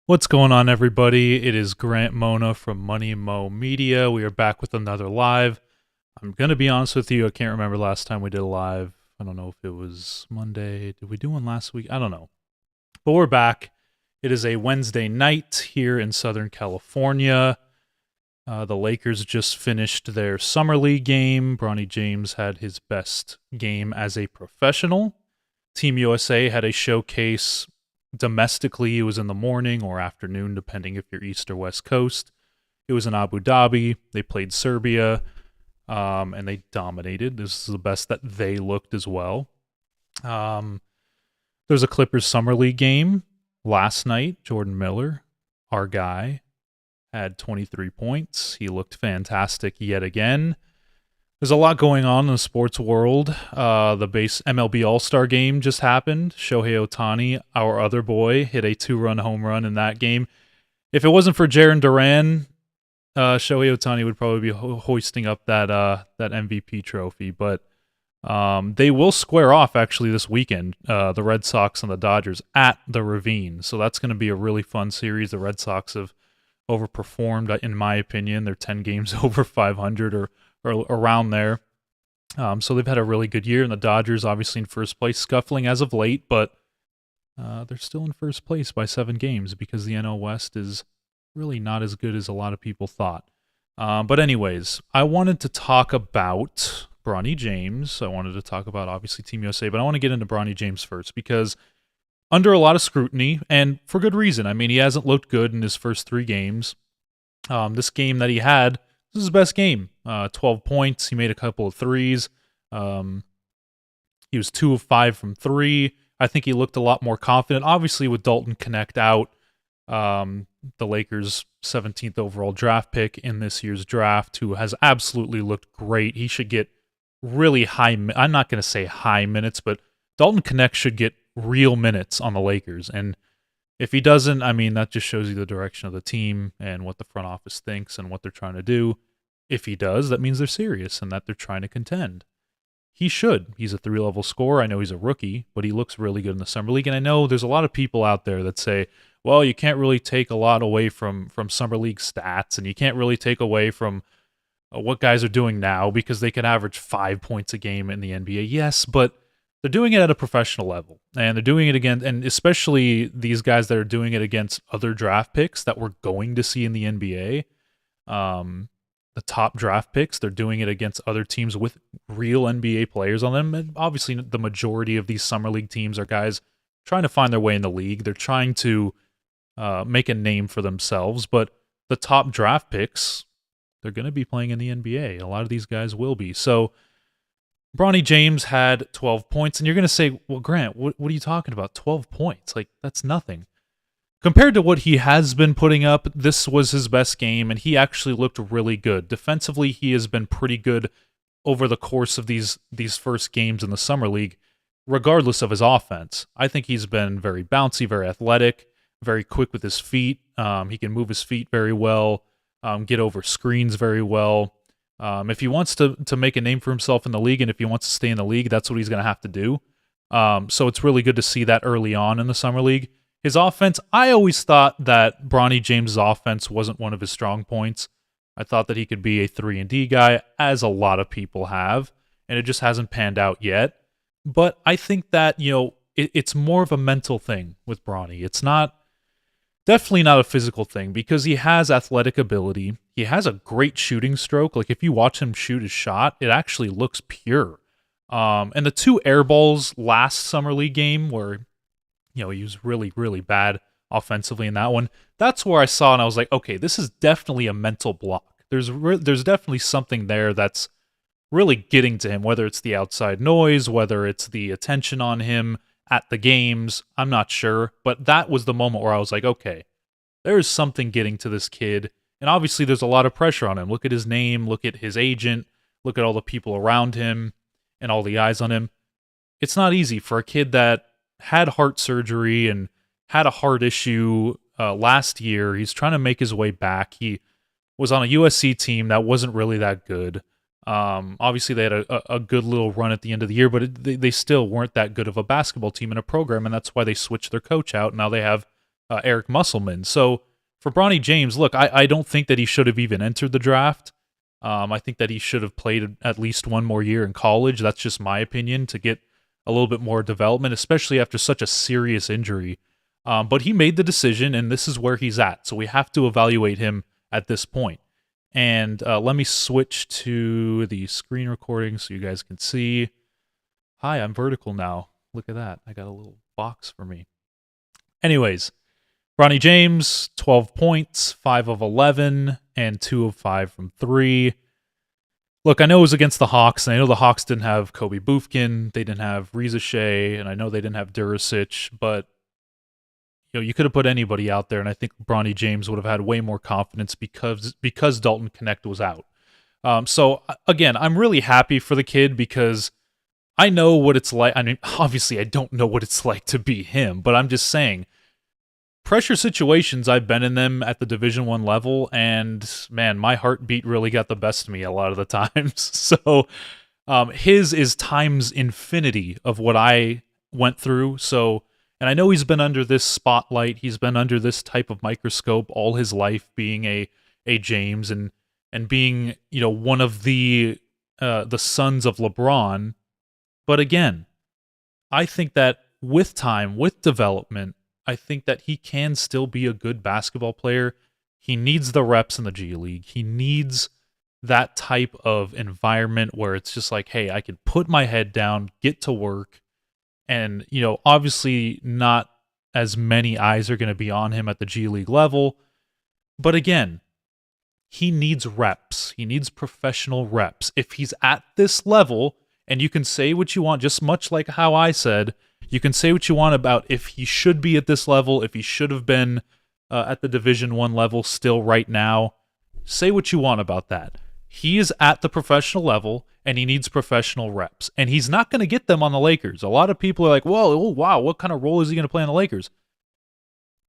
What's going on, everybody? It is Grant Mona from Money Mo Media. We are back with another live. I'm going to be honest with you, I can't remember last time we did a live. I don't know if it was Monday. Did we do one last week? I don't know. But we're back. It is a Wednesday night here in Southern California. The Lakers just finished their Summer League game. Bronny James had his best game as a professional. Team USA had a showcase domestically. It was in the morning or afternoon, depending if you're East or West Coast. It was in Abu Dhabi. They played Serbia, and they dominated. This is the best that they looked as well. There's a Clippers Summer League game last night. Jordan Miller, our guy, had 23 points. He looked fantastic yet again. There's a lot going on in the sports world. The base MLB All-Star game just happened. Shohei Ohtani, our other boy, hit a 2-run home run in that game. If it wasn't for Jaron Duran, Shohei Ohtani would probably be hoisting up that MVP trophy. But they will square off actually this weekend, the Red Sox and the Dodgers at the Ravine. So that's going to be a really fun series. The Red Sox have overperformed, in my opinion. They're 10 games over 500 or around there. So they've had a really good year, and the Dodgers obviously in first place, scuffling as of late, but they're still in first place by 7 games because the NL West is really not as good as a lot of people thought. But anyways, I wanted to talk about Bronny James. I wanted to talk about, obviously, Team USA, but I want to get into Bronny James first because under a lot of scrutiny, and for good reason. I mean, he hasn't looked good in his first 3 games. This game that he had, this is his best game. 12 points. He made a couple of threes. He was 2 of 5 from 3. I think he looked a lot more confident. Obviously, with Dalton Connect out, the Lakers' 17th overall draft pick in this year's draft, who has absolutely looked great. He should get really high. I'm not going to say high minutes, but Dalton Connect should get real minutes on the Lakers. And if he doesn't, I mean, that just shows you the direction of the team and what the front office thinks and what they're trying to do. If he does, that means they're serious and that they're trying to contend. He should. He's a 3-level scorer. I know he's a rookie, but he looks really good in the Summer League. And I know there's a lot of people out there that say, well, you can't really take a lot away from Summer League stats, and you can't really take away from what guys are doing now because they can average 5 points a game in the NBA. Yes, but they're doing it at a professional level, and they're doing it again, and especially these guys that are doing it against other draft picks that we're going to see in the NBA. The top draft picks, they're doing it against other teams with real NBA players on them. And obviously, the majority of these Summer League teams are guys trying to find their way in the league. They're trying to make a name for themselves, but the top draft picks, they're going to be playing in the NBA. A lot of these guys will be. So Bronny James had 12 points, and you're going to say, well, Grant, what are you talking about? 12 points? Like, that's nothing. Compared to what he has been putting up, this was his best game, and he actually looked really good. Defensively, he has been pretty good over the course of these first games in the Summer League, regardless of his offense. I think he's been very bouncy, very athletic, very quick with his feet. He can move his feet very well, get over screens very well. If he wants to make a name for himself in the league, and if he wants to stay in the league, that's what he's going to have to do. So it's really good to see that early on in the Summer League. His offense, I always thought that Bronny James' offense wasn't one of his strong points. I thought that he could be a 3-and-D guy, as a lot of people have, and it just hasn't panned out yet. But I think that, it's more of a mental thing with Bronny. It's definitely not a physical thing, because he has athletic ability. He has a great shooting stroke. Like, if you watch him shoot his shot, it actually looks pure. And the 2 air balls last Summer League game where he was really, really bad offensively in that one. That's where I saw, and I was like, okay, this is definitely a mental block. There's definitely something there that's really getting to him, whether it's the outside noise, whether it's the attention on him at the games. I'm not sure, but that was the moment where I was like, okay, there is something getting to this kid, and obviously there's a lot of pressure on him. Look at his name, look at his agent, look at all the people around him, and all the eyes on him. It's not easy for a kid that had heart surgery and had a heart issue last year. He's trying to make his way back. He was on a USC team that wasn't really that good. Obviously, they had a good little run at the end of the year, but they still weren't that good of a basketball team in a program, and that's why they switched their coach out. Now they have Eric Musselman. So for Bronny James, look, I don't think that he should have even entered the draft. I think that he should have played at least one more year in college. That's just my opinion, to get a little bit more development, especially after such a serious injury. But he made the decision, and this is where he's at. So we have to evaluate him at this point. And let me switch to the screen recording so you guys can see. Hi, I'm vertical now. Look at that. I got a little box for me. Anyways, Bronny James, 12 points, 5 of 11, and 2 of 5 from 3. Look, I know it was against the Hawks, and I know the Hawks didn't have Kobe Bufkin, they didn't have Reza Shea, and I know they didn't have Duricic, but you could have put anybody out there, and I think Bronny James would have had way more confidence because Dalton Connect was out. So, again, I'm really happy for the kid because I know what it's like. I mean, obviously, I don't know what it's like to be him, but I'm just saying, pressure situations, I've been in them at the Division I level, and man, my heartbeat really got the best of me a lot of the times. So his is times infinity of what I went through. So, and I know he's been under this spotlight, he's been under this type of microscope all his life, being a James and being one of the sons of LeBron. But again, I think that with time, with development, I think that he can still be a good basketball player. He needs the reps in the G League. He needs that type of environment where it's just like, hey, I can put my head down, get to work, and, obviously not as many eyes are going to be on him at the G League level. But again, he needs reps. He needs professional reps. If he's at this level, and you can say what you want, just much like how I said, you can say what you want about if he should be at this level, if he should have been at the Division I level still right now. Say what you want about that. He is at the professional level, and he needs professional reps. And he's not going to get them on the Lakers. A lot of people are like, whoa, oh, wow, what kind of role is he going to play on the Lakers?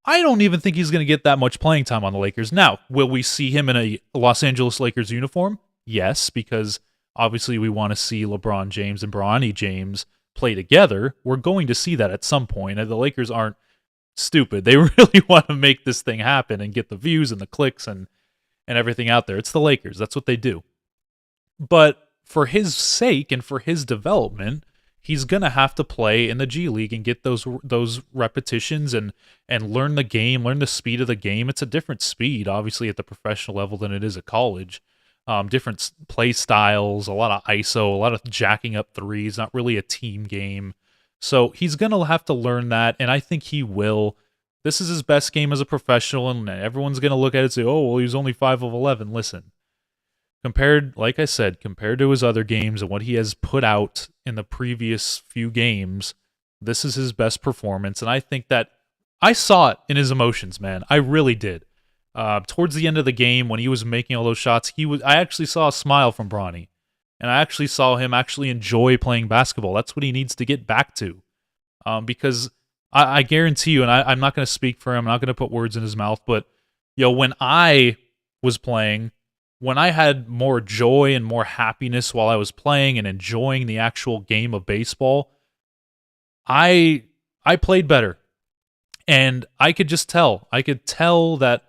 I don't even think he's going to get that much playing time on the Lakers. Now, will we see him in a Los Angeles Lakers uniform? Yes, because obviously we want to see LeBron James and Bronny James play together. We're going to see that at some point. And the Lakers aren't stupid. They really want to make this thing happen and get the views and the clicks and everything out there. It's the Lakers. That's what they do. But for his sake and for his development, he's going to have to play in the G League and get those repetitions and learn the game, learn the speed of the game. It's a different speed, obviously, at the professional level than it is at college. Different play styles, a lot of ISO, a lot of jacking up threes, not really a team game. So he's going to have to learn that, and I think he will. This is his best game as a professional, and everyone's going to look at it and say, oh, well, he's only 5 of 11. Listen, like I said, compared to his other games and what he has put out in the previous few games, this is his best performance, and I think that I saw it in his emotions, man. I really did. Towards the end of the game, when he was making all those shots, I actually saw a smile from Bronny, and I actually saw him actually enjoy playing basketball. That's what he needs to get back to, because I guarantee you, and I'm not going to speak for him, I'm not going to put words in his mouth, but when I was playing, when I had more joy and more happiness while I was playing and enjoying the actual game of baseball, I played better, and I could just tell. I could tell that.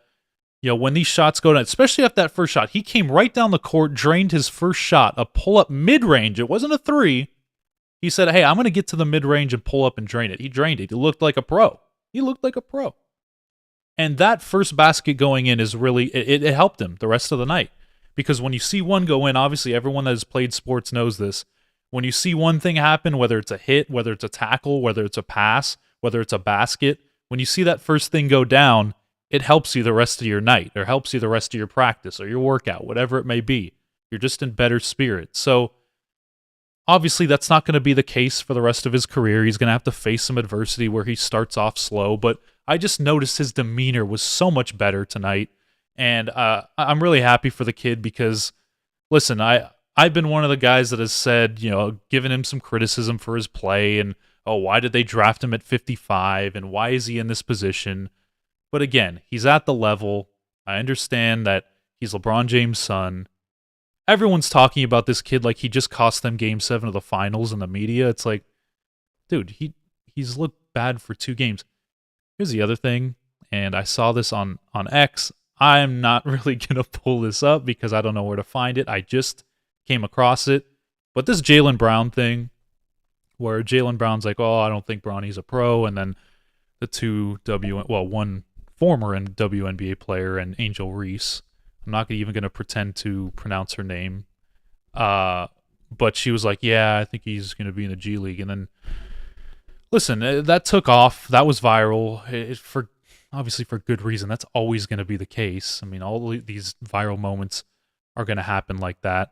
When these shots go down, especially after that first shot, he came right down the court, drained his first shot, a pull-up mid-range. It wasn't a three. He said, hey, I'm going to get to the mid-range and pull up and drain it. He drained it. He looked like a pro. And that first basket going in is really, it helped him the rest of the night. Because when you see one go in, obviously everyone that has played sports knows this. When you see one thing happen, whether it's a hit, whether it's a tackle, whether it's a pass, whether it's a basket, when you see that first thing go down, it helps you the rest of your night, or helps you the rest of your practice or your workout, whatever it may be. You're just in better spirits. So obviously that's not going to be the case for the rest of his career. He's going to have to face some adversity where he starts off slow, but I just noticed his demeanor was so much better tonight, and I'm really happy for the kid because, listen, I've been one of the guys that has said, given him some criticism for his play and, oh, why did they draft him at 55 and why is he in this position? But again, he's at the level. I understand that he's LeBron James' son. Everyone's talking about this kid like he just cost them Game 7 of the finals in the media. It's like, dude, he's looked bad for 2 games. Here's the other thing, and I saw this on X. I'm not really going to pull this up because I don't know where to find it. I just came across it. But this Jaylen Brown thing, where Jaylen Brown's like, oh, I don't think Bronny's a pro, and then one former WNBA player and Angel Reese. I'm not even going to pretend to pronounce her name. But she was like, yeah, I think he's going to be in the G League. And then, listen, that took off. That was viral. Obviously for good reason. That's always going to be the case. I mean, all these viral moments are going to happen like that.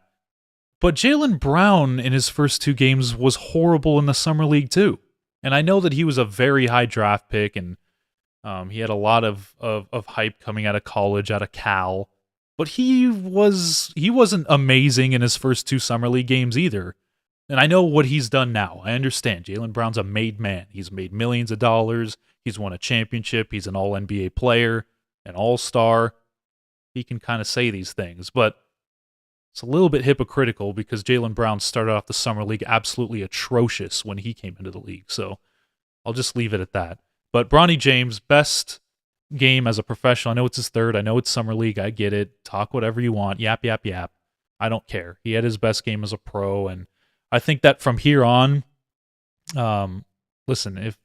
But Jaylen Brown in his first 2 games was horrible in the Summer League too. And I know that he was a very high draft pick, and he had a lot of hype coming out of college, out of Cal. But he wasn't amazing in his first 2 Summer League games either. And I know what he's done now. I understand. Jaylen Brown's a made man. He's made millions of dollars. He's won a championship. He's an all-NBA player, an all-star. He can kind of say these things. But it's a little bit hypocritical because Jaylen Brown started off the Summer League absolutely atrocious when he came into the league. So I'll just leave it at that. But Bronny James, best game as a professional. I know it's his 3rd. I know it's Summer League. I get it. Talk whatever you want. Yap, yap, yap. I don't care. He had his best game as a pro, and I think that from here on, listen, if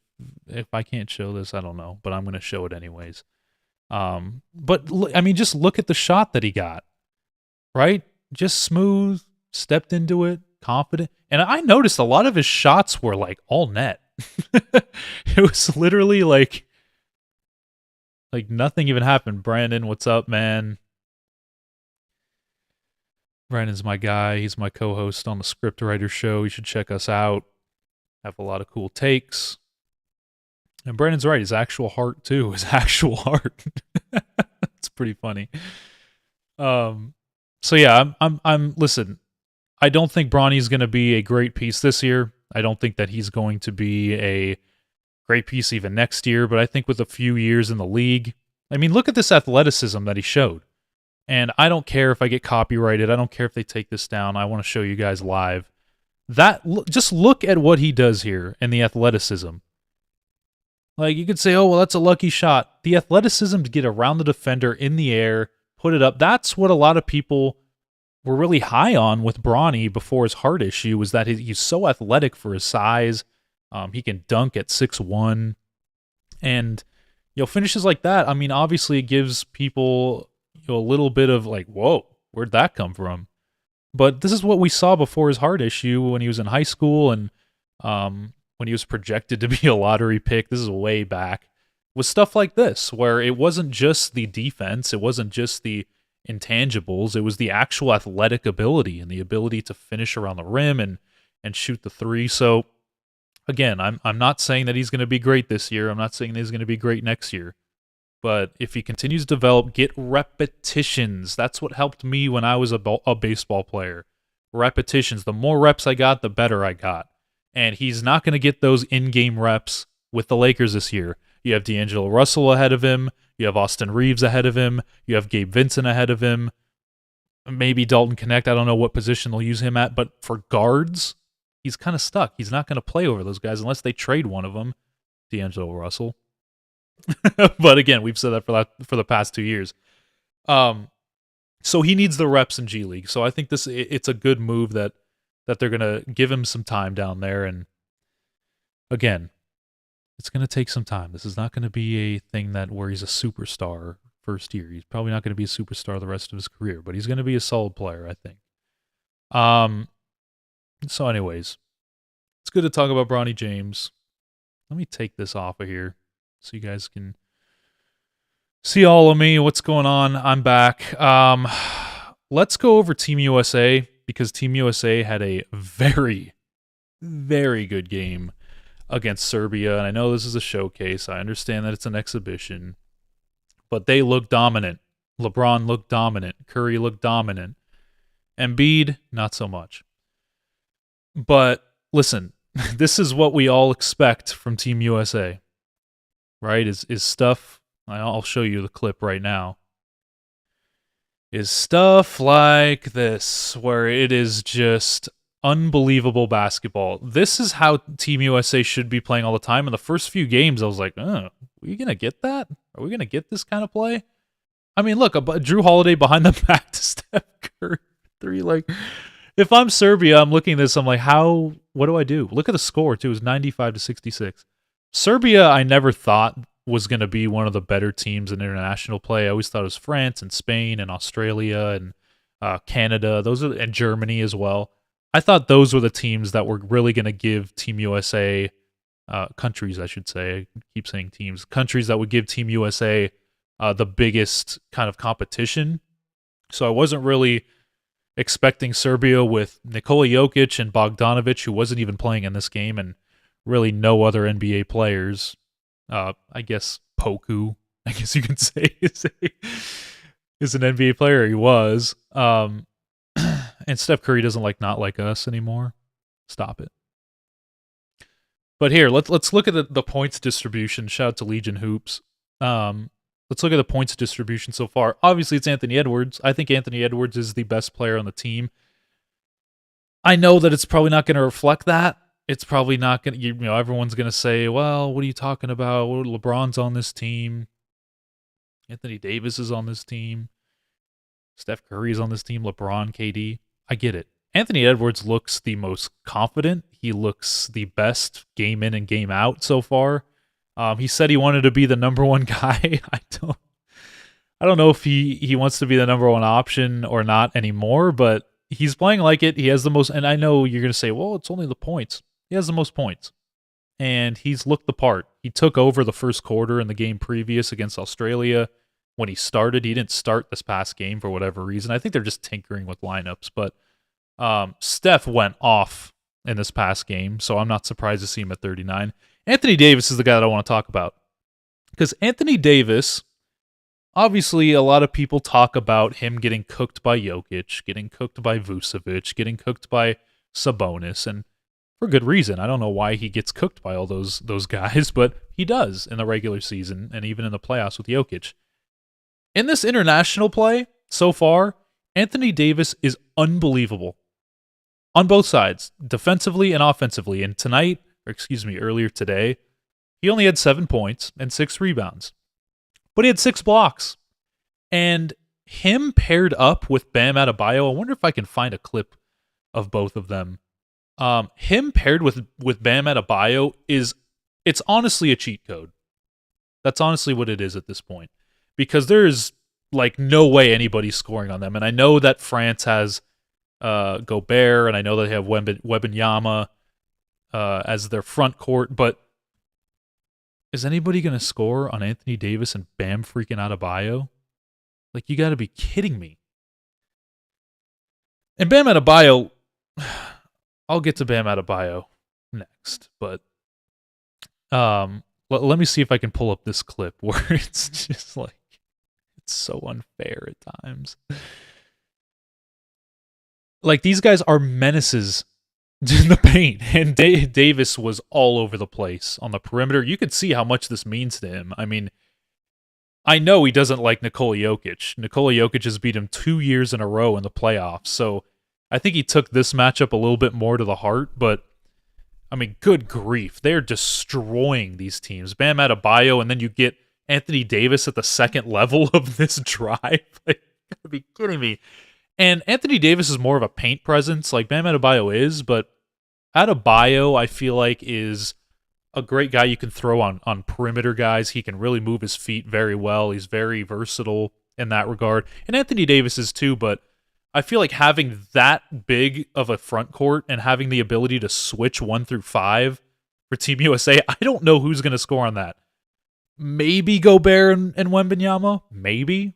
I can't show this, I don't know, but I'm going to show it anyways. But I mean, just look at the shot that he got, right? Just smooth, stepped into it, confident. And I noticed a lot of his shots were like all net. It was literally like nothing even happened. Brandon, what's up, man? Brandon's my guy. He's my co-host on the Script Writer Show. You should check us out. Have a lot of cool takes. And Brandon's right. His actual heart, too. His actual heart. It's pretty funny. So yeah, I'm listen, I don't think Bronny's going to be a great piece this year. I don't think that he's going to be a great piece even next year, but I think with a few years in the league, I mean, look at this athleticism that he showed. And I don't care if I get copyrighted. I don't care if they take this down. I want to show you guys live. Just look at what he does here and the athleticism. Like, you could say, oh, well, that's a lucky shot. The athleticism to get around the defender in the air, put it up. That's what a lot of people were really high on with Bronny before his heart issue, was that he's so athletic for his size. He can dunk at 6'1". And, finishes like that, I mean, obviously it gives people a little bit of like, whoa, where'd that come from? But this is what we saw before his heart issue when he was in high school and when he was projected to be a lottery pick. This is way back. Was stuff like this, where it wasn't just the defense, it wasn't just the intangibles, it was the actual athletic ability and the ability to finish around the rim and shoot the 3. So, again, I'm not saying that he's going to be great this year. I'm not saying that he's going to be great next year. But if he continues to develop, get repetitions. That's what helped me when I was a baseball player. Repetitions. The more reps I got, the better I got. And he's not going to get those in-game reps with the Lakers this year. You have D'Angelo Russell ahead of him. You have Austin Reeves ahead of him. You have Gabe Vincent ahead of him. Maybe Dalton Connect. I don't know what position they'll use him at. But for guards, he's kind of stuck. He's not going to play over those guys unless they trade one of them, D'Angelo Russell. But again, we've said that for the past 2 years. So he needs the reps in G League. So I think it's a good move that they're going to give him some time down there. And again, it's going to take some time. This is not going to be a thing where he's a superstar first year. He's probably not going to be a superstar the rest of his career, but he's going to be a solid player, I think. So anyways, it's good to talk about Bronny James. Let me take this off of here so you guys can see all of me, what's going on. I'm back. Let's go over Team USA, because Team USA had a very, very good game against Serbia. And I know this is a showcase. I understand that it's an exhibition. But they looked dominant. LeBron looked dominant. Curry looked dominant. Embiid, not so much. But listen, this is what we all expect from Team USA. Right? Is stuff, I'll show you the clip right now, is stuff like this, where it is just unbelievable basketball. This is how Team USA should be playing all the time. In the first few games, I was like, oh, are you going to get that? Are we going to get this kind of play? I mean, look, Drew Holiday behind the back to Steph Curry 3. Like, if I'm Serbia, I'm looking at this. I'm like, what do I do? Look at the score, too. It was 95-66. Serbia, I never thought was going to be one of the better teams in international play. I always thought it was France and Spain and Australia and Canada, and Germany as well. I thought those were the teams that were really going to give Team USA, countries, I should say. I keep saying teams. Countries that would give Team USA the biggest kind of competition. So I wasn't really expecting Serbia with Nikola Jokic and Bogdanovic, who wasn't even playing in this game, and really no other NBA players. I guess Poku, I guess you could say, is an NBA player. He was. And Steph Curry doesn't not like us anymore. Stop it. But here, let's look at the points distribution. Shout out to Legion Hoops. Let's look at the points distribution so far. Obviously, it's Anthony Edwards. I think Anthony Edwards is the best player on the team. I know that it's probably not going to reflect that. It's probably not going to, everyone's going to say, well, what are you talking about? LeBron's on this team. Anthony Davis is on this team. Steph Curry's on this team. LeBron, KD. I get it. Anthony Edwards looks the most confident. He looks the best game in and game out so far. He said he wanted to be the number one guy. I don't know if he wants to be the number one option or not anymore, but he's playing like it. He has the most, and I know you're going to say, well, it's only the points. He has the most points, and he's looked the part. He took over the first quarter in the game previous against Australia when he started. He didn't start this past game for whatever reason. I think they're just tinkering with lineups, but Steph went off in this past game, so I'm not surprised to see him at 39. Anthony Davis is the guy that I want to talk about. Because Anthony Davis, obviously a lot of people talk about him getting cooked by Jokic, getting cooked by Vucevic, getting cooked by Sabonis, and for good reason. I don't know why he gets cooked by all those guys, but he does in the regular season and even in the playoffs with Jokic. In this international play, so far, Anthony Davis is unbelievable. On both sides, defensively and offensively. And earlier today, he only had 7 points and 6 rebounds. But he had 6 blocks. And him paired up with Bam Adebayo, I wonder if I can find a clip of both of them. Him paired with Bam Adebayo it's honestly a cheat code. That's honestly what it is at this point. Because there's no way anybody's scoring on them. And I know that France has Gobert, and I know they have Wembanyama as their front court, but is anybody going to score on Anthony Davis and Bam freaking Adebayo? You got to be kidding me. And Bam Adebayo, I'll get to Bam Adebayo next, but let me see if I can pull up this clip where it's just it's so unfair at times. These guys are menaces in the paint, and Davis was all over the place on the perimeter. You could see how much this means to him. I mean, I know he doesn't like Nikola Jokic. Nikola Jokic has beat him 2 years in a row in the playoffs, so I think he took this matchup a little bit more to the heart, but, I mean, good grief. They're destroying these teams. Bam Adebayo, and then you get Anthony Davis at the second level of this drive. You gotta be kidding me. And Anthony Davis is more of a paint presence, like Bam Adebayo is, but Adebayo, I feel like, is a great guy you can throw on perimeter guys. He can really move his feet very well. He's very versatile in that regard. And Anthony Davis is too, but I feel like having that big of a front court and having the ability to switch 1 through 5 for Team USA, I don't know who's going to score on that. Maybe Gobert and Wembanyama, maybe.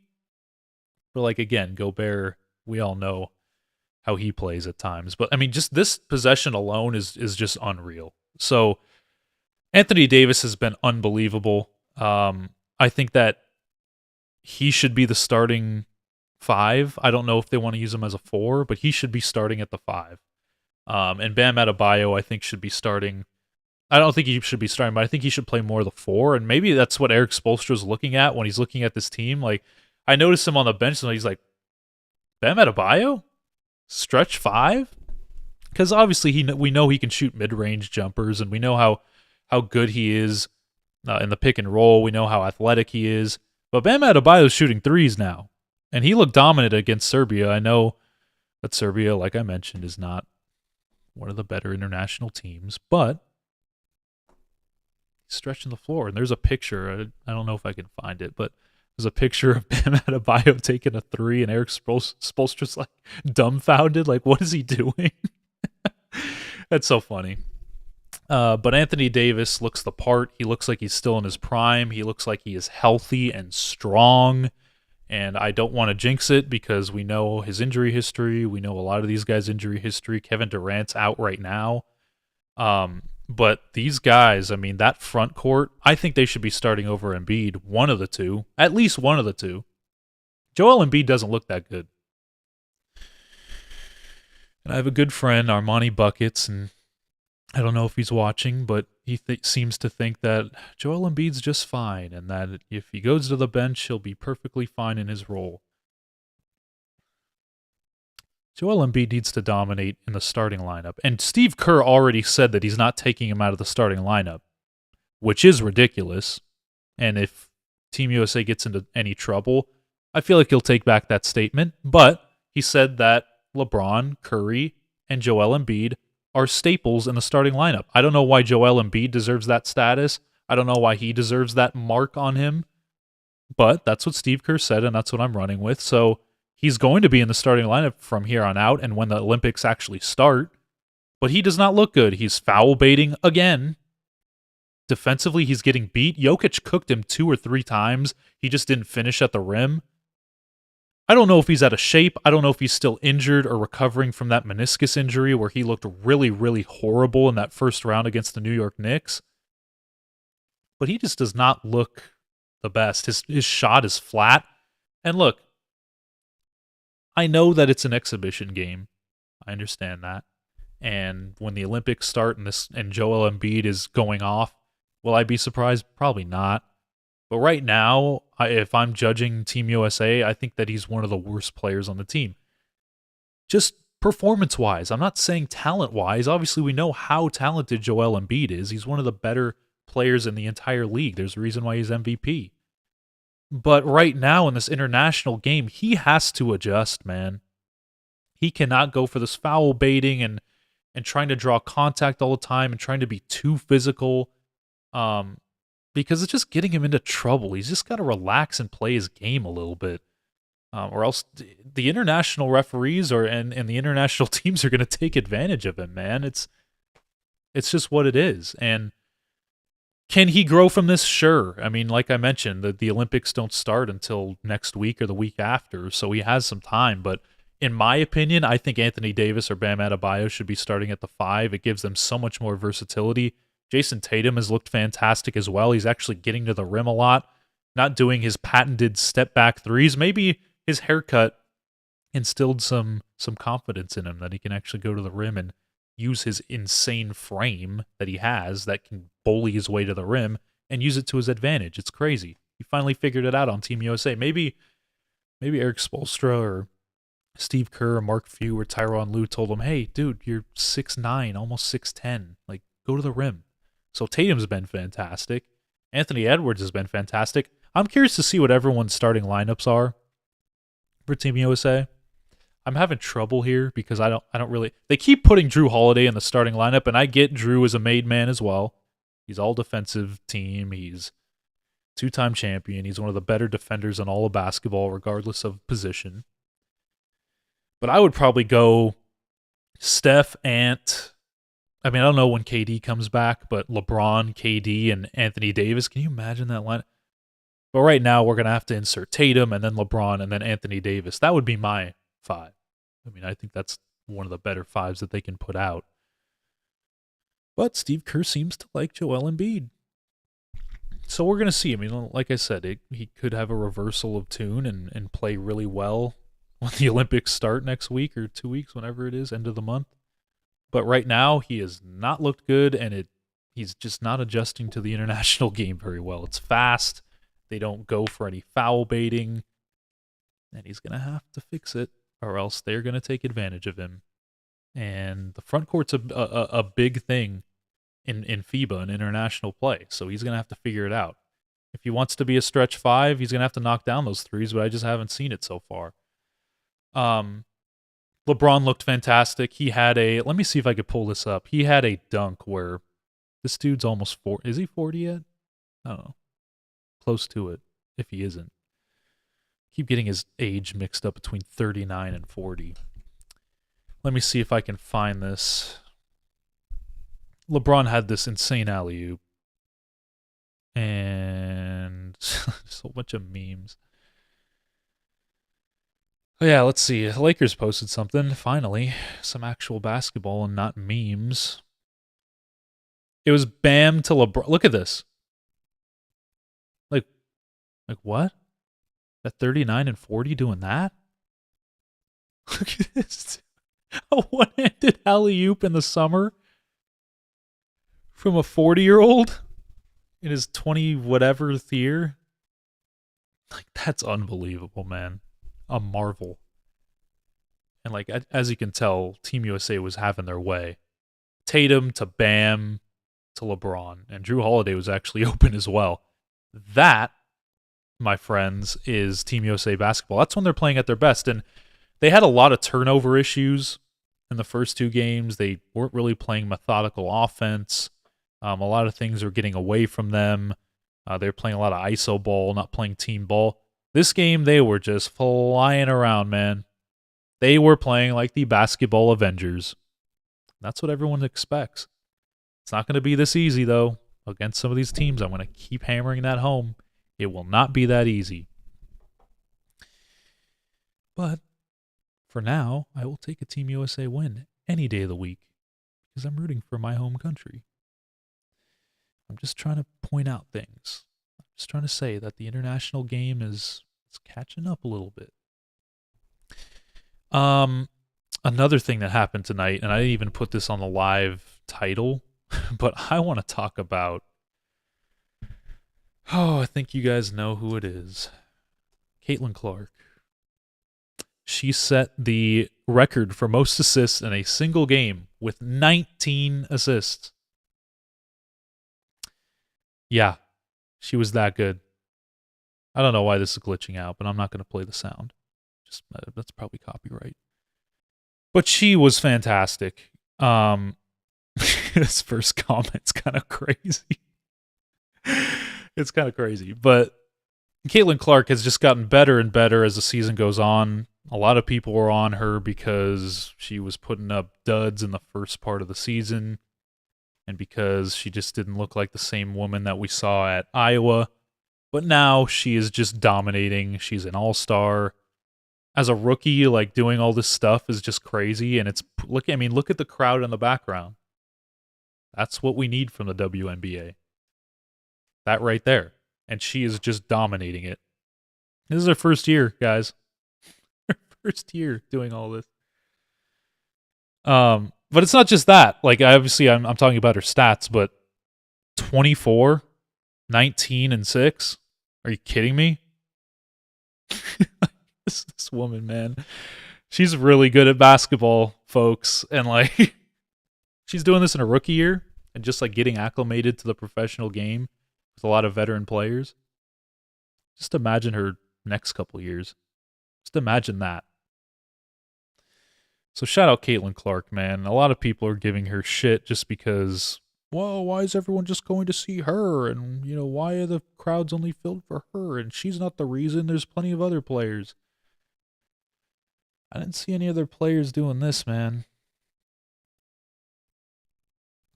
But again, Gobert, we all know how he plays at times. But, I mean, just this possession alone is just unreal. So, Anthony Davis has been unbelievable. I think that he should be the starting 5. I don't know if they want to use him as a 4, but he should be starting at the 5. And Bam Adebayo, I think, should be starting. I don't think he should be starting, but I think he should play more of the 4. And maybe that's what Eric Spoelstra is looking at when he's looking at this team. I noticed him on the bench, and he's like, Bam Adebayo? Stretch 5? Because obviously we know he can shoot mid-range jumpers, and we know how good he is in the pick and roll. We know how athletic he is. But Bam Adebayo's shooting threes now. And he looked dominant against Serbia. I know that Serbia, like I mentioned, is not one of the better international teams, but he's stretching the floor. And there's a picture. I don't know if I can find it, but there's a picture of Bam Adebayo taking a three, and Eric Spoelstra's like dumbfounded. Like, what is he doing? That's so funny. But Anthony Davis looks the part. He looks like he's still in his prime. He looks like he is healthy and strong. And I don't want to jinx it because we know his injury history. We know a lot of these guys' injury history. Kevin Durant's out right now. But these guys, I mean, that front court, I think they should be starting over Embiid. One of the two. At least one of the two. Joel Embiid doesn't look that good. And I have a good friend, Armani Buckets, and I don't know if he's watching, but he seems to think that Joel Embiid's just fine, and that if he goes to the bench, he'll be perfectly fine in his role. Joel Embiid needs to dominate in the starting lineup, and Steve Kerr already said that he's not taking him out of the starting lineup, which is ridiculous. And if Team USA gets into any trouble, I feel like he'll take back that statement. But he said that LeBron, Curry, and Joel Embiid are staples in the starting lineup. I don't know why Joel Embiid deserves that status. I don't know why he deserves that mark on him. But that's what Steve Kerr said, and that's what I'm running with. So he's going to be in the starting lineup from here on out and when the Olympics actually start. But he does not look good. He's foul baiting again. Defensively, he's getting beat. Jokic cooked him 2 or 3 times. He just didn't finish at the rim. I don't know if he's out of shape. I don't know if he's still injured or recovering from that meniscus injury where he looked really, really horrible in that first round against the New York Knicks. But he just does not look the best. His shot is flat. And look, I know that it's an exhibition game. I understand that. And when the Olympics start and Joel Embiid is going off, will I be surprised? Probably not. But right now, if I'm judging Team USA, I think that he's one of the worst players on the team. Just performance-wise. I'm not saying talent-wise. Obviously, we know how talented Joel Embiid is. He's one of the better players in the entire league. There's a reason why he's MVP. But right now in this international game, he has to adjust, man. He cannot go for this foul baiting and trying to draw contact all the time and trying to be too physical. Because it's just getting him into trouble. He's just got to relax and play his game a little bit. Or else the international referees and the international teams are going to take advantage of him, man. It's just what it is. And can he grow from this? Sure. I mean, like I mentioned, the Olympics don't start until next week or the week after, so he has some time. But in my opinion, I think Anthony Davis or Bam Adebayo should be starting at the 5. It gives them so much more versatility. Jason Tatum has looked fantastic as well. He's actually getting to the rim a lot, not doing his patented step-back threes. Maybe his haircut instilled some confidence in him that he can actually go to the rim and use his insane frame that he has that can bully his way to the rim and use it to his advantage. It's crazy. He finally figured it out on Team USA. Maybe Eric Spoelstra or Steve Kerr or Mark Few or Tyronn Lue told him, hey, dude, you're 6'9", almost 6'10". Like, go to the rim. So Tatum's been fantastic. Anthony Edwards has been fantastic. I'm curious to see what everyone's starting lineups are for Team USA. I'm having trouble here because I don't really. They keep putting Drew Holiday in the starting lineup, and I get Drew as a made man as well. He's all defensive team. He's 2-time champion. He's one of the better defenders in all of basketball, regardless of position. But I would probably go Steph, Ant. I mean, I don't know when KD comes back, but LeBron, KD, and Anthony Davis. Can you imagine that line? But right now, we're going to have to insert Tatum and then LeBron and then Anthony Davis. That would be my 5. I mean, I think that's one of the better 5s that they can put out. But Steve Kerr seems to like Joel Embiid. So we're going to see. I mean, like I said, he could have a reversal of tune and play really well when the Olympics start next week or 2 weeks, whenever it is, end of the month. But right now, he has not looked good, and he's just not adjusting to the international game very well. It's fast. They don't go for any foul baiting. And he's going to have to fix it, or else they're going to take advantage of him. And the front court's a big thing in FIBA and international play. So he's going to have to figure it out. If he wants to be a stretch five, he's going to have to knock down those threes, but I just haven't seen it so far. LeBron looked fantastic. He had let me see if I could pull this up. He had a dunk where this dude's almost 40. Is he 40 yet? I don't know. Close to it, if he isn't. Keep getting his age mixed up between 39 and 40. Let me see if I can find this. LeBron had this insane alley-oop. And just a whole bunch of memes. Oh, yeah, let's see. The Lakers posted something, finally. Some actual basketball and not memes. It was Bam to LeBron. Look at this. Like what? At 39 and 40 doing that? Look at this. A one-handed alley-oop in the summer from a 40-year-old in his 20-whatever year. Like, that's unbelievable, man. A marvel. And, like, as you can tell, Team USA was having their way. Tatum to Bam to LeBron. And Drew Holiday was actually open as well. That, my friends, is Team USA basketball. That's when they're playing at their best. And they had a lot of turnover issues in the first two games. They weren't really playing methodical offense. A lot of things were getting away from them. They were playing a lot of iso ball, not playing team ball. This game, they were just flying around, man. They were playing like the basketball Avengers. That's what everyone expects. It's not going to be this easy, though. Against some of these teams, I'm going to keep hammering that home. It will not be that easy. But for now, I will take a Team USA win any day of the week because I'm rooting for my home country. I'm just trying to point out things. I'm just trying to say that the international game is catching up a little bit. Another thing that happened tonight, and I didn't even put this on the live title, but I want to talk about. Oh, I think you guys know who it is. Caitlin Clark. She set the record for most assists in a single game with 19 assists. Yeah, she was that good. I don't know why this is glitching out, but I'm not going to play the sound. Just that's probably copyright. But she was fantastic. This first comment's kind of crazy. It's kind of crazy, but Caitlin Clark has just gotten better and better as the season goes on. A lot of people were on her because she was putting up duds in the first part of the season and because she just didn't look like the same woman that we saw at Iowa. But now she is just dominating. She's an all-star. As a rookie, like, doing all this stuff is just crazy, and look at the crowd in the background. That's what we need from the WNBA. That right there. And she is just dominating it. This is her first year, guys. Her first year doing all this. But it's not just that. Like, obviously, I'm talking about her stats, but 24, 19, and 6? Are you kidding me? This woman, man. She's really good at basketball, folks. And, like, she's doing this in a rookie year and just, like, getting acclimated to the professional game with a lot of veteran players. Just imagine her next couple years. Just imagine that. So shout out Caitlin Clark, man. A lot of people are giving her shit just because, well, why is everyone just going to see her? And, why are the crowds only filled for her? And she's not the reason. There's plenty of other players. I didn't see any other players doing this, man.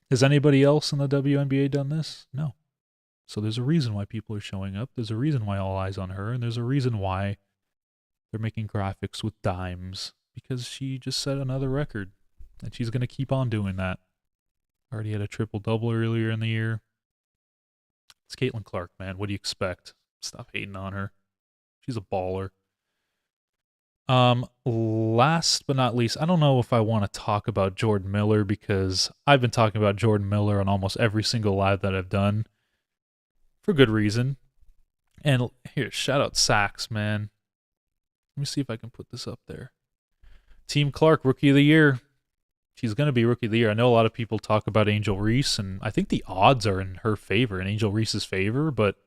Has anybody else in the WNBA done this? No. So there's a reason why people are showing up. There's a reason why all eyes on her. And there's a reason why they're making graphics with dimes. Because she just set another record. And she's going to keep on doing that. Already had a triple-double earlier in the year. It's Caitlin Clark, man. What do you expect? Stop hating on her. She's a baller. Last but not least, I don't know if I want to talk about Jordan Miller because I've been talking about Jordan Miller on almost every single live that I've done. For good reason. And here, shout out Sachs, man. Let me see if I can put this up there. Team Clark, Rookie of the Year. She's going to be Rookie of the Year. I know a lot of people talk about Angel Reese, and I think the odds are in her favor, in Angel Reese's favor, but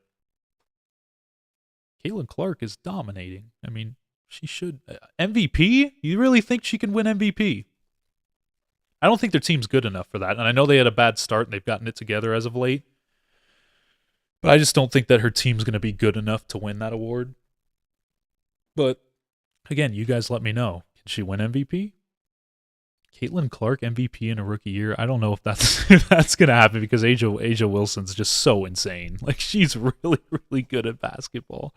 Caitlin Clark is dominating. I mean, she should. MVP? You really think she can win MVP? I don't think their team's good enough for that, and I know they had a bad start and they've gotten it together as of late, but I just don't think that her team's going to be good enough to win that award. But again, you guys let me know. Can she win MVP? Caitlin Clark MVP in a rookie year. I don't know if that's if that's gonna happen because Asia Wilson's just so insane. Like she's really really good at basketball,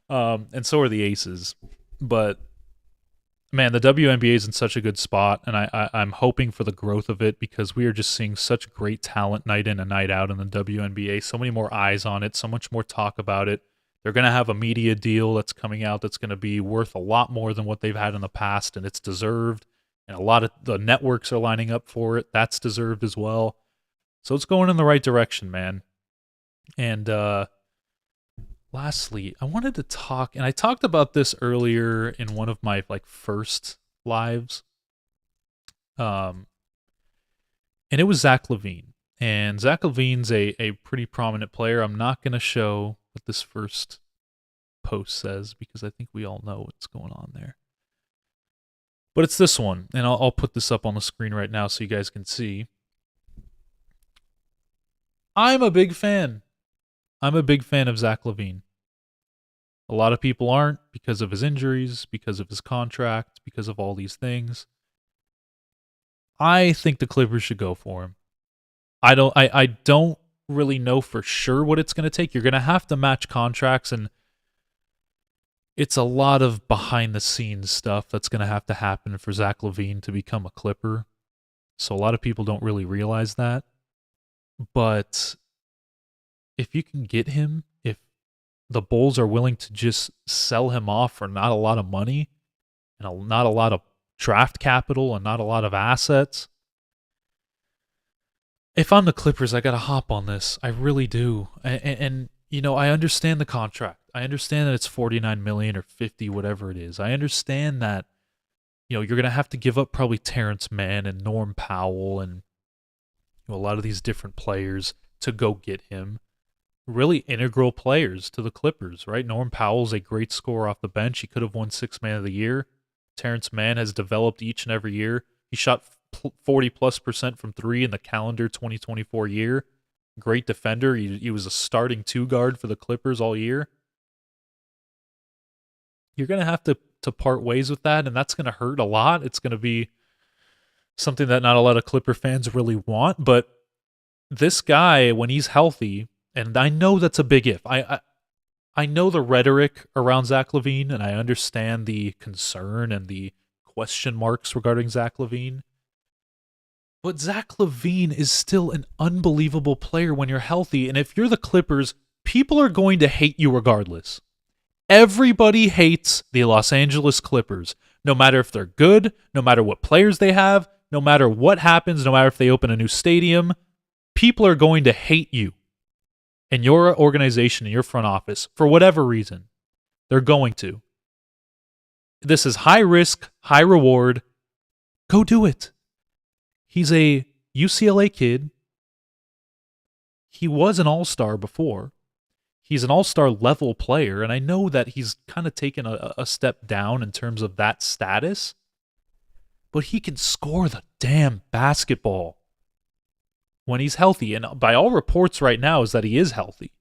and so are the Aces. But man, the WNBA is in such a good spot, and I'm hoping for the growth of it because we are just seeing such great talent night in and night out in the WNBA. So many more eyes on it, so much more talk about it. They're going to have a media deal that's coming out that's going to be worth a lot more than what they've had in the past, and it's deserved. And a lot of the networks are lining up for it. That's deserved as well. So it's going in the right direction, man. And lastly, I wanted to talk, and I talked about this earlier in one of my first lives. And it was Zach Lavine. And Zach Lavine's a pretty prominent player. I'm not going to show what this first post says because I think we all know what's going on there. But it's this one, and I'll put this up on the screen right now so you guys can see. I'm a big fan. I'm a big fan of Zach Lavine. A lot of people aren't because of his injuries, because of his contract, because of all these things. I think the Clippers should go for him. I don't really know for sure what it's going to take. You're going to have to match contracts, and it's a lot of behind-the-scenes stuff that's going to have to happen for Zach Lavine to become a Clipper. So a lot of people don't really realize that. But if you can get him, if the Bulls are willing to just sell him off for not a lot of money and not a lot of draft capital and not a lot of assets, if I'm the Clippers, I got to hop on this. I really do. And you know, I understand the contract. I understand that it's $49 million or $50, whatever it is. I understand that, you know, you're going to have to give up probably Terrence Mann and Norm Powell and a lot of these different players to go get him. Really integral players to the Clippers, right? Norm Powell's a great scorer off the bench. He could have won Sixth Man of the Year. Terrence Mann has developed each and every year. He shot 40+% from three in the calendar 2024 year. Great defender. He was a starting two guard for the Clippers all year. You're going to have to part ways with that, and that's going to hurt a lot. It's going to be something that not a lot of Clipper fans really want, but this guy, when he's healthy, and I know that's a big if. I know the rhetoric around Zach Lavine, and I understand the concern and the question marks regarding Zach Lavine. But Zach Lavine is still an unbelievable player when you're healthy, and if you're the Clippers, people are going to hate you regardless. Everybody hates the Los Angeles Clippers, no matter if they're good, no matter what players they have, no matter what happens, no matter if they open a new stadium. People are going to hate you and your organization and your front office for whatever reason. They're going to. This is high risk, high reward. Go do it. He's a UCLA kid. He was an all-star before. He's an all-star level player, and I know that he's kind of taken a step down in terms of that status, but he can score the damn basketball when he's healthy, and by all reports right now is that he is healthy.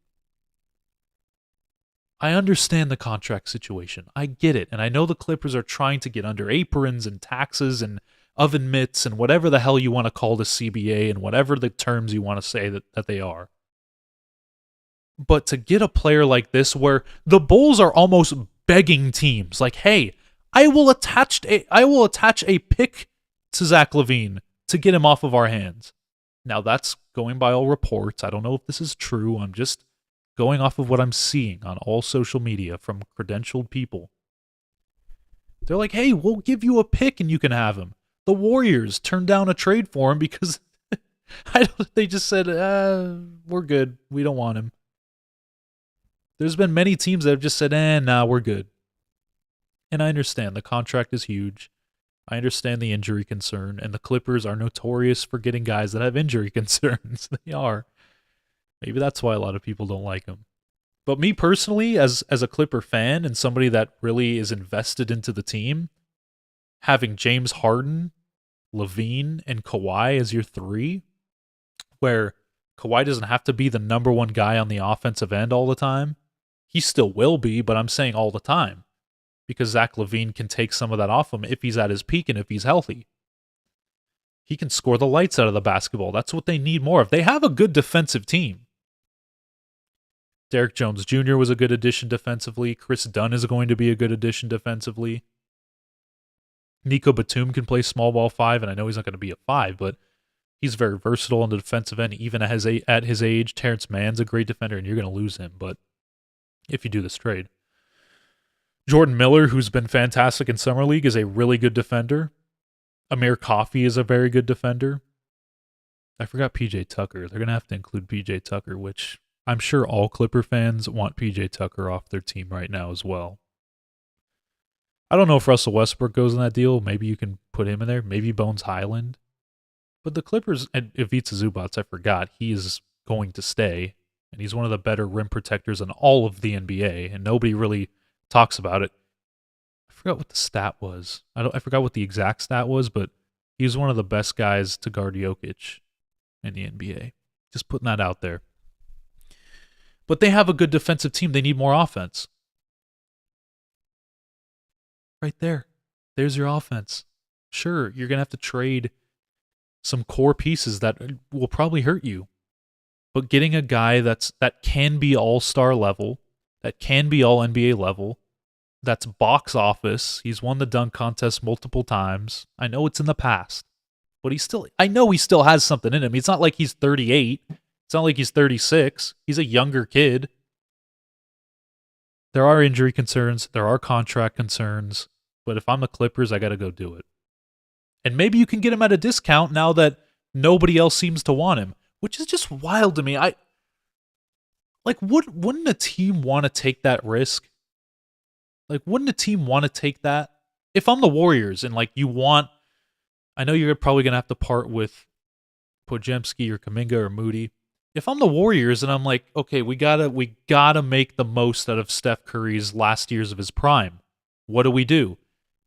I understand the contract situation. I get it, and I know the Clippers are trying to get under aprons and taxes and oven mitts and whatever the hell you want to call the CBA and whatever the terms you want to say that they are. But to get a player like this where the Bulls are almost begging teams like, hey, I will attach a pick to Zach Lavine to get him off of our hands. Now that's going by all reports. I don't know if this is true. I'm just going off of what I'm seeing on all social media from credentialed people. They're like, hey, we'll give you a pick and you can have him. The Warriors turned down a trade for him because they just said, we're good. We don't want him. There's been many teams that have just said, nah, we're good. And I understand the contract is huge. I understand the injury concern, and the Clippers are notorious for getting guys that have injury concerns. They are. Maybe that's why a lot of people don't like them. But me personally, as a Clipper fan and somebody that really is invested into the team, having James Harden, Lavine, and Kawhi as your three, where Kawhi doesn't have to be the number one guy on the offensive end all the time. He still will be, but I'm saying all the time because Zach Lavine can take some of that off him if he's at his peak and if he's healthy. He can score the lights out of the basketball. That's what they need more of. They have a good defensive team. Derrick Jones Jr. was a good addition defensively. Chris Dunn is going to be a good addition defensively. Nico Batum can play small ball 5, and I know he's not going to be a 5, but he's very versatile on the defensive end, even at his age. Terrence Mann's a great defender, and you're going to lose him, but if you do this trade. Jordan Miller, who's been fantastic in Summer League, is a really good defender. Amir Coffey is a very good defender. I forgot PJ Tucker. They're going to have to include PJ Tucker, which I'm sure all Clipper fans want PJ Tucker off their team right now as well. I don't know if Russell Westbrook goes in that deal. Maybe you can put him in there. Maybe Bones Highland. But the Clippers, and Ivica Zubac, I forgot, he is going to stay. And he's one of the better rim protectors in all of the NBA. And nobody really talks about it. I forgot what the stat was. I forgot what the exact stat was, but he's one of the best guys to guard Jokic in the NBA. Just putting that out there. But they have a good defensive team. They need more offense. Right there. There's your offense. Sure, you're going to have to trade some core pieces that will probably hurt you. But getting a guy that can be all-star level, that can be all NBA level, that's box office. He's won the dunk contest multiple times. I know it's in the past, but I know he still has something in him. It's not like he's 38. It's not like he's 36. He's a younger kid. There are injury concerns. There are contract concerns. But if I'm the Clippers, I got to go do it. And maybe you can get him at a discount now that nobody else seems to want him, which is just wild to me. Wouldn't a team want to take that risk? Wouldn't a team want to take that? If I'm the Warriors and I know you're probably going to have to part with Podziemski or Kuminga or Moody. If I'm the Warriors and I'm like, okay, we gotta make the most out of Steph Curry's last years of his prime. What do we do?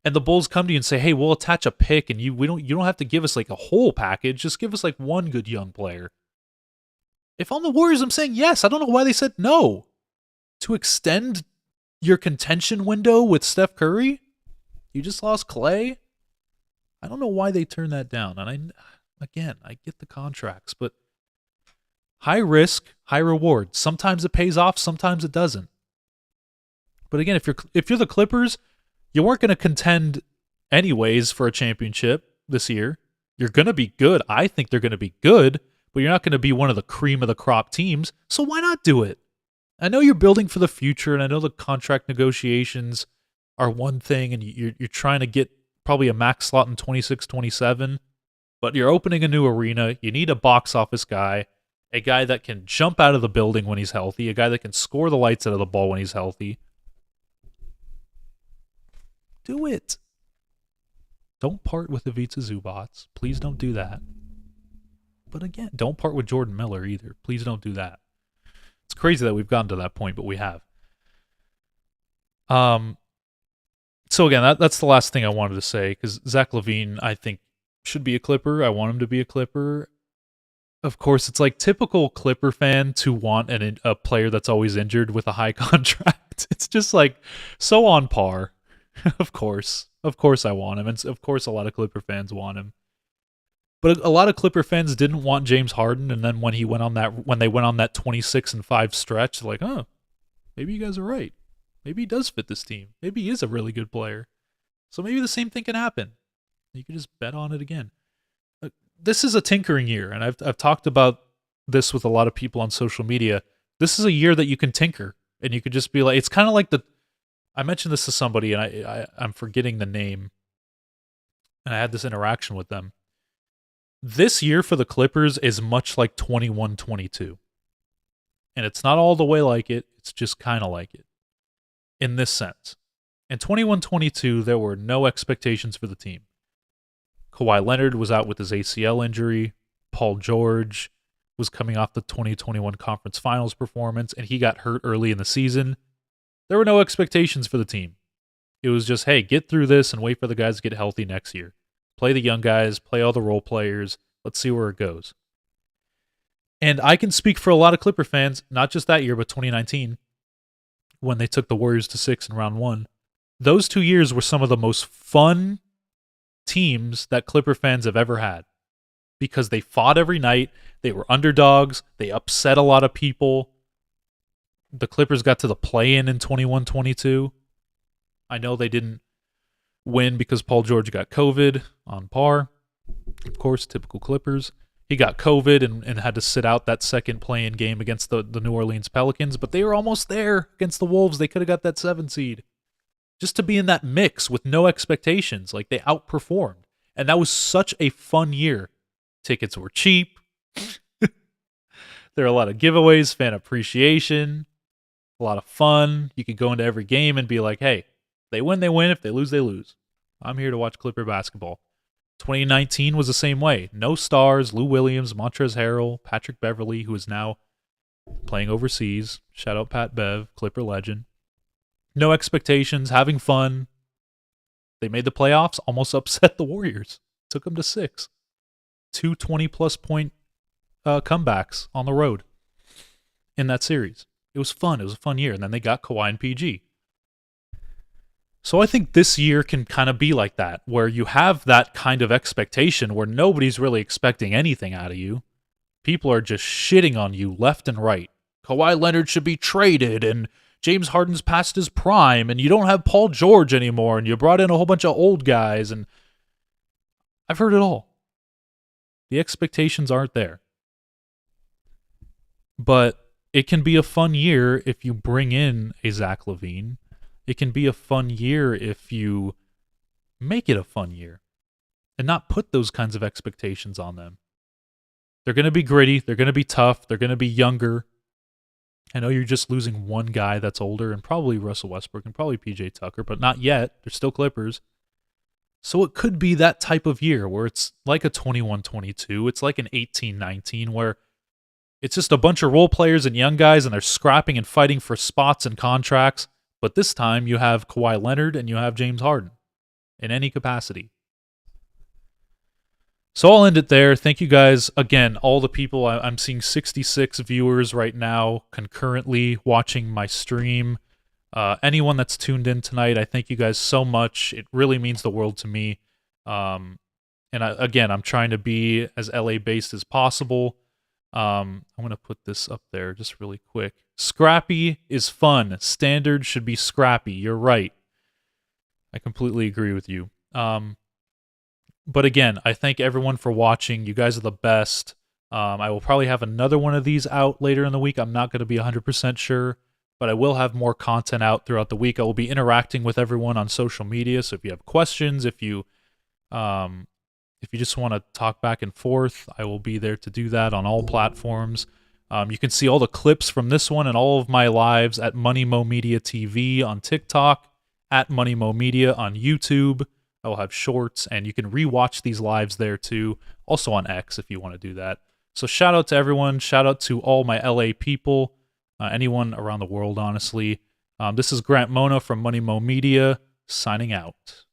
And the Bulls come to you and say, hey, we'll attach a pick and you don't have to give us a whole package. Just give us one good young player. If I'm the Warriors, I'm saying yes. I don't know why they said no. To extend your contention window with Steph Curry? You just lost Clay? I don't know why they turned that down. And I get the contracts, but high risk, high reward. Sometimes it pays off, sometimes it doesn't. But again, if you're the Clippers, you weren't going to contend anyways for a championship this year. You're going to be good. I think they're going to be good, but you're not going to be one of the cream of the crop teams. So why not do it? I know you're building for the future, and I know the contract negotiations are one thing, and you're trying to get probably a max slot in 26, 27, but you're opening a new arena. You need a box office guy, a guy that can jump out of the building when he's healthy, a guy that can score the lights out of the ball when he's healthy. Do it. Don't part with Ivica Zubac. Please don't do that. But again, don't part with Jordan Miller either. Please don't do that. It's crazy that we've gotten to that point, but we have. So again, that's the last thing I wanted to say, because Zach Lavine, I think, should be a Clipper. I want him to be a Clipper. Of course, it's typical Clipper fan to want a player that's always injured with a high contract. It's just so on par. Of course I want him, and of course a lot of Clipper fans want him. But a lot of Clipper fans didn't want James Harden, and then when they went on that 26-5 stretch, they're like, oh, maybe you guys are right. Maybe he does fit this team. Maybe he is a really good player. So maybe the same thing can happen. You can just bet on it again. This is a tinkering year, and I've talked about this with a lot of people on social media. This is a year that you can tinker, and you could just be it's kind of like I mentioned this to somebody, and I'm forgetting the name, and I had this interaction with them. This year for the Clippers is much like 21-22. And it's not all the way like it, it's just kind of like it. In this sense. In 21-22, there were no expectations for the team. Kawhi Leonard was out with his ACL injury. Paul George was coming off the 2021 conference finals performance, and he got hurt early in the season. There were no expectations for the team. It was just, hey, get through this and wait for the guys to get healthy next year. Play the young guys, play all the role players. Let's see where it goes. And I can speak for a lot of Clipper fans, not just that year, but 2019, when they took the Warriors to 6 in round 1. Those 2 years were some of the most fun teams that Clipper fans have ever had because they fought every night. They were underdogs. They upset a lot of people. The Clippers got to the play-in 21-22. I know they didn't win because Paul George got COVID on par. Of course, typical Clippers. He got COVID and had to sit out that second play-in game against the New Orleans Pelicans, but they were almost there against the Wolves. They could have got that 7 seed. Just to be in that mix with no expectations, like they outperformed. And that was such a fun year. Tickets were cheap. There are a lot of giveaways, fan appreciation, a lot of fun. You could go into every game and be like, hey, they win, they win. If they lose, they lose. I'm here to watch Clipper basketball. 2019 was the same way. No stars, Lou Williams, Montrezl Harrell, Patrick Beverley, who is now playing overseas. Shout out Pat Bev, Clipper legend. No expectations, having fun. They made the playoffs, almost upset the Warriors. Took them to 6. 2 20-plus point comebacks on the road in that series. It was fun. It was a fun year. And then they got Kawhi and PG. So I think this year can kind of be like that, where you have that kind of expectation where nobody's really expecting anything out of you. People are just shitting on you left and right. Kawhi Leonard should be traded, and James Harden's past his prime, and you don't have Paul George anymore, and you brought in a whole bunch of old guys, and I've heard it all. The expectations aren't there. But it can be a fun year if you bring in a Zach Lavine. It can be a fun year if you make it a fun year and not put those kinds of expectations on them. They're going to be gritty. They're going to be tough. They're going to be younger. I know you're just losing one guy that's older and probably Russell Westbrook and probably PJ Tucker, but not yet. They're still Clippers. So it could be that type of year where it's like a 21-22. It's like an 18-19 where it's just a bunch of role players and young guys and they're scrapping and fighting for spots and contracts. But this time you have Kawhi Leonard and you have James Harden in any capacity. So I'll end it there. Thank you guys again, all the people. I'm seeing 66 viewers right now concurrently watching my stream. Anyone that's tuned in tonight, I thank you guys so much. It really means the world to me. I'm trying to be as LA-based as possible. I'm going to put this up there just really quick. Scrappy is fun. Standard should be scrappy. You're right. I completely agree with you. But again, I thank everyone for watching. You guys are the best. I will probably have another one of these out later in the week. I'm not going to be 100% sure, but I will have more content out throughout the week. I will be interacting with everyone on social media. So if you have questions, if you just want to talk back and forth, I will be there to do that on all platforms. You can see all the clips from this one and all of my lives at Money Mo Media TV on TikTok, at Money Mo Media on YouTube. I will have shorts, and you can rewatch these lives there too. Also on X if you want to do that. So shout out to everyone. Shout out to all my LA people, anyone around the world, honestly. This is Grant Mona from Money Mo Media, signing out.